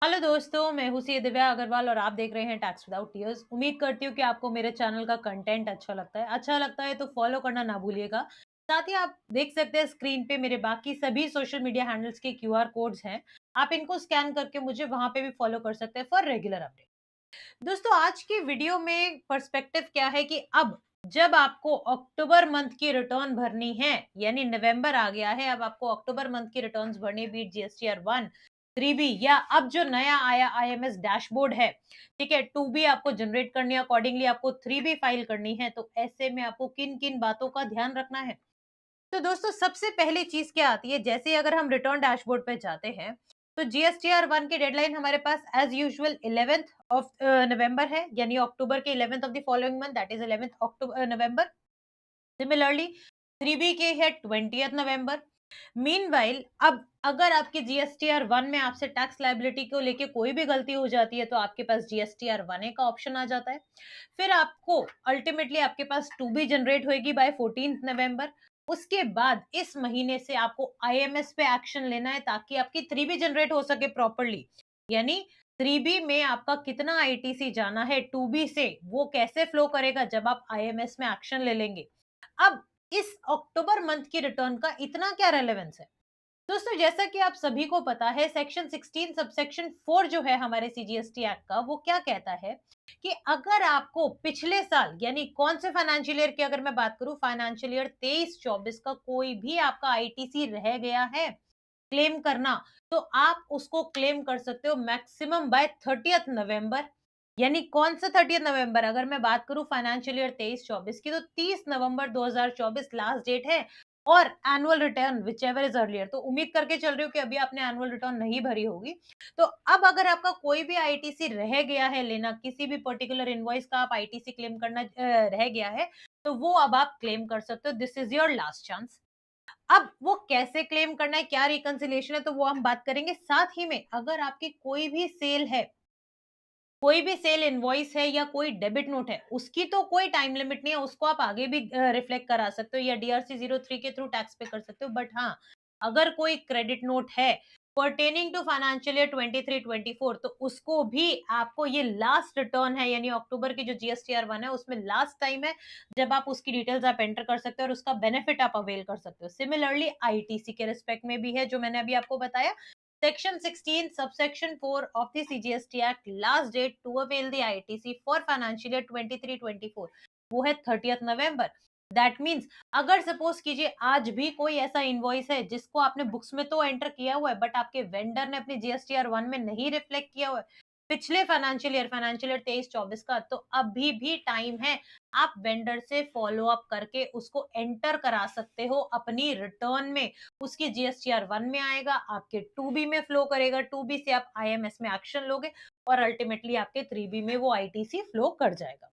Hello दोस्तों, मैं हूँ सी दिव्या अग्रवाल और आप देख रहे हैं टैक्स विदाउट टीयर्स। उम्मीद करती हूँ कि आपको मेरे चैनल का कंटेंट अच्छा लगता है तो फॉलो करना ना भूलिएगा। साथ ही आप देख सकते हैं स्क्रीन पे मेरे बाकी सभी सोशल मीडिया हैंडल्स के क्यूआर कोड्स हैं। आप इनको स्कैन करके मुझे वहां पे भी फॉलो कर सकते हैं फॉर रेगुलर अपडेट। दोस्तों, आज की वीडियो में पर्सपेक्टिव क्या है कि अब जब आपको अक्टूबर मंथ की रिटर्न भरनी है, यानी नवंबर आ गया है, अब आपको अक्टूबर मंथ की रिटर्न्स भरनी, बीट जीएसटीआर 1, 3बी या अब जो नया आया आईएमएस डैशबोर्ड है, ठीक है, 2बी आपको जनरेट करनी है, अकॉर्डिंगली आपको 3बी फाइल करनी है। तो ऐसे में आपको किन किन बातों का ध्यान रखना है? तो दोस्तों, सबसे पहली चीज क्या आती है, जैसे ही अगर हम रिटर्न डैशबोर्ड पे जाते हैं, तो जीएसटीआर 1 की डेडलाइन हमारे पास as usual 11th of November है, यानी अक्टूबर के 11th of the following month, that is 11th October November. Similarly 3बी के है 20th नवंबर। मीनवाइल अब अगर आपकी जीएसटीआर 1 में आपसे टैक्स लायबिलिटी को लेके कोई भी गलती हो जाती है, तो आपके पास जीएसटीआर 1 ए का ऑप्शन आ जाता है। फिर आपको अल्टीमेटली आपके पास 2बी जनरेट होएगी बाय 14th नवंबर। उसके बाद इस महीने से आपको आईएमएस पे एक्शन लेना है ताकि आपकी 3बी जनरेट हो सके प्रॉपर्ली। यानी 3बी में आपका कितना आईटीसी जाना है 2बी से, वो कैसे फ्लो करेगा जब आप आईएमएस में एक्शन ले लेंगे। अब इस अक्टूबर मंथ की रिटर्न का इतना क्या रेलेवेंस है? दोस्तों, जैसा कि आप सभी को पता है, सेक्शन 16 सबसेक्शन 4 जो है हमारे सीजीएसटी एक्ट का, वो क्या कहता है कि अगर आपको पिछले साल, यानी कौन से फाइनेंशियल ईयर की अगर मैं बात करूं, फाइनेंशियल ईयर 23-24 का कोई भी आपका आईटीसी रह गया है क्लेम करना, तो आप उसको क्लेम कर सकते हो मैक्सिमम बाय 30th नवंबर। यानी कौन सा 30th नवंबर, अगर मैं बात करूं फाइनेंशियल ईयर 23-24 की, तो 30 नवंबर 2024 लास्ट डेट है। और annual return which ever is earlier, तो उम्मीद करके चल रही हूँ कि अभी आपने एनुअल रिटर्न नहीं भरी होगी। तो अब अगर आपका कोई भी आईटीसी रह गया है लेना, किसी भी पर्टिकुलर इनवॉइस का आप आईटीसी क्लेम करना रह गया है, तो वो अब आप क्लेम कर सकते हो। This is your last chance. अब वो कैसे क्लेम करना है, क्या रिकंसिलिएशन है, तो वो हम बात करेंगे। साथ ही में अगर आपकी कोई भी सेल है, कोई भी सेल इनवॉइस है या कोई डेबिट नोट है, उसकी तो कोई टाइम लिमिट नहीं है, उसको आप आगे भी रिफ्लेक्ट करा सकते हो या डीआरसी 03 के थ्रू टैक्स पे कर सकते हो। बट हाँ, अगर कोई क्रेडिट नोट है पर्टेनिंग टू फाइनेंशियल ईयर 23-24, तो उसको भी आपको, ये लास्ट रिटर्न है, यानी अक्टूबर की जो जीएसटीआर 1 है उसमें लास्ट टाइम है जब आप उसकी डिटेल्स आप एंटर कर सकते हो और उसका बेनिफिट आप अवेल कर सकते हो। सिमिलरली आईटीसी के रिस्पेक्ट में भी है, जो मैंने अभी आपको बताया। Section 16, subsection 4 of the CGST Act, last date to avail the ITC for financial year 23-24, वो है 30th नवंबर। दैट मीन्स अगर सपोज कीजिए आज भी कोई ऐसा इनवॉइस है जिसको आपने बुक्स में तो एंटर किया हुआ है, बट आपके वेंडर ने अपनी जीएसटीआर 1 में नहीं रिफ्लेक्ट किया हुआ है पिछले फाइनेंशियल ईयर 23-24 का, तो अभी भी टाइम है। आप वेंडर से फॉलो अप करके उसको एंटर करा सकते हो अपनी रिटर्न में। उसकी जीएसटीआर 1 में आएगा, आपके 2बी में फ्लो करेगा, 2बी से आप आईएमएस में एक्शन लोगे और अल्टीमेटली आपके 3बी में वो आईटीसी फ्लो कर जाएगा।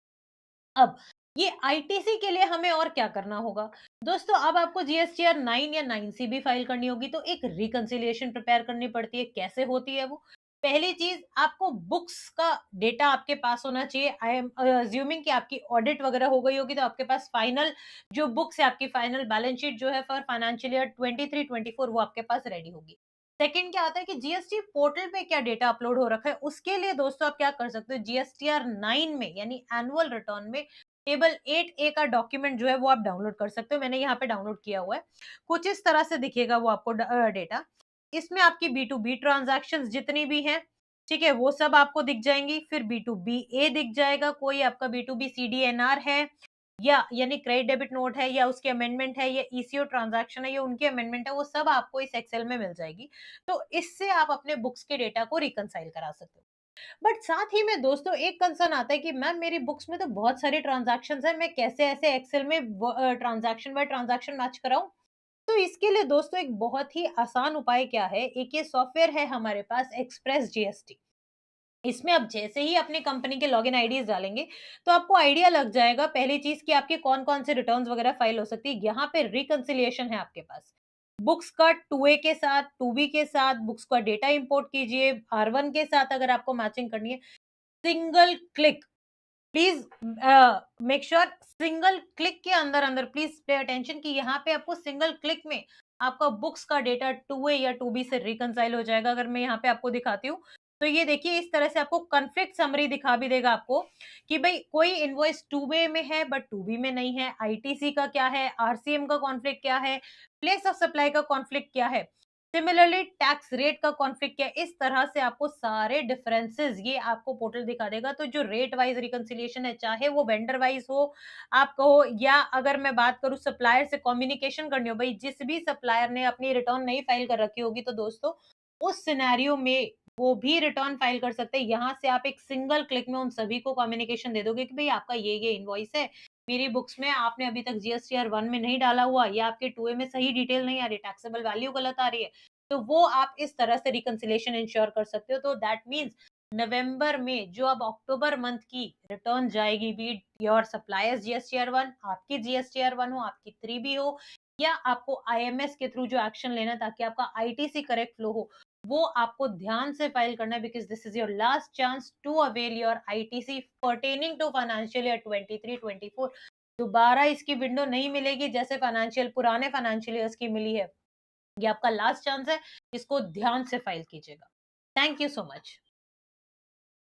अब ये आईटीसी के लिए हमें और क्या करना होगा? दोस्तों, अब आपको जीएसटीआर 9 या 9सी भी फाइल करनी होगी, तो एक रिकंसिलिएशन प्रिपेयर करनी पड़ती है। कैसे होती है वो? पहली चीज, आपको बुक्स का डेटा आपके पास होना चाहिए। आई एम अज्यूमिंग कि आपकी ऑडिट वगैरह हो गई होगी, तो आपके पास फाइनल जो बुक्स है, आपकी फाइनल बैलेंस शीट जो है फॉर फाइनेंशियल ईयर 23-24, वो आपके पास रेडी होगी। सेकंड क्या आता है कि जीएसटी पोर्टल पे क्या डेटा अपलोड हो रखा है, उसके लिए दोस्तों आप क्या कर सकते हो, जीएसटीआर 9 में यानी एनुअल रिटर्न में टेबल 8 ए का डॉक्यूमेंट जो है वो आप डाउनलोड कर सकते हो। मैंने यहाँ पे डाउनलोड किया हुआ है। कुछ इस तरह से दिखेगा वो आपको डेटा। इसमें आपकी बी टू बी ट्रांजेक्शन जितनी भी हैं, ठीक है, वो सब आपको दिख जाएंगी। फिर बी टू बी ए दिख जाएगा, कोई आपका बी टू बी सीडीएनआर है या यानी क्रेडिट डेबिट नोट है या उसके अमेंडमेंट है या ईसीओ ट्रांजैक्शन है या उनकी अमेंडमेंट है, वो सब आपको इस एक्सेल में मिल जाएगी। तो इससे आप अपने बुक्स के डेटा को रिकंसाइल करा सकते हो। बट साथ ही में दोस्तों एक कंसर्न आता है कि मैम मेरी बुक्स में तो बहुत सारी ट्रांजैक्शंस हैं, मैं कैसे ऐसे एक्सेल में ट्रांजैक्शन बाय ट्रांजैक्शन मैच कराऊं? तो इसके लिए दोस्तों एक बहुत ही आसान उपाय क्या है, एक ये सॉफ्टवेयर है हमारे पास, एक्सप्रेस जीएसटी। इसमें आप जैसे ही अपनी कंपनी के लॉगिन आईडीज डालेंगे, तो आपको आइडिया लग जाएगा पहली चीज कि आपके कौन कौन से रिटर्न्स वगैरह फाइल हो सकती है। यहाँ पे रिकंसिलिएशन है आपके पास, बुक्स का 2ए के साथ, 2बी के साथ, बुक्स का डेटा इंपोर्ट कीजिए, R1 के साथ अगर आपको मैचिंग करनी है, single click. Please make sure single click के अंदर अंदर प्लीज पे अटेंशन कि यहाँ पे आपको सिंगल क्लिक में आपका बुक्स का डेटा 2ए या 2बी से रिकंसाइल हो जाएगा। अगर मैं यहाँ पे आपको दिखाती हूँ, तो ये देखिए इस तरह से आपको कॉन्फ्लिक्ट समरी दिखा भी देगा आपको कि भाई कोई इनवॉइस टू वे में है बट टू बी में नहीं है, आईटीसी का क्या है, आरसीएम का कॉन्फ्लिक्ट क्या है, प्लेस ऑफ सप्लाई का कॉन्फ्लिक्ट क्या है, सिमिलरली टैक्स रेट का कॉन्फ्लिक्ट क्या है। इस तरह से आपको सारे डिफरेंसेस ये आपको पोर्टल दिखा देगा। तो जो रेट वाइज रिकंसिलिएशन है, चाहे वो वेंडर वाइज हो, आप कहो, या अगर मैं बात करूं सप्लायर से कम्युनिकेशन करनी हो, भाई जिस भी सप्लायर ने अपनी रिटर्न नहीं फाइल कर रखी होगी, तो दोस्तों उस सिनेरियो में वो भी रिटर्न फाइल कर सकते हैं। यहाँ से आप एक सिंगल क्लिक में उन सभी को कम्युनिकेशन दे दोगे कि भाई आपका ये इनवॉइस है, मेरी बुक्स में आपने अभी तक जीएसटीआर 1 में नहीं डाला हुआ, या आपके 2A में सही डिटेल नहीं आ रही, टैक्सेबल वैल्यू गलत आ रही है। तो वो आप इस तरह से रिकंसिलिएशन इंश्योर कर सकते हो। तो दैट मीन्स नवंबर में जो अब अक्टूबर मंथ की रिटर्न जाएगी, B it your suppliers GSTR 1, आपकी जीएसटीआर 1 हो, आपकी 3B हो, या आपको आईएमएस के थ्रू जो एक्शन लेना है ताकि आपका आईटीसी करेक्ट फ्लो हो, वो आपको ध्यान से फाइल करना है, because this is your last chance to avail your ITC pertaining to financial year 23-24। दोबारा इसकी विंडो नहीं मिलेगी जैसे पुराने फाइनेंशियल ईयर्स की मिली है। ये आपका लास्ट चांस है, इसको ध्यान से फाइल कीजिएगा। Thank you so much.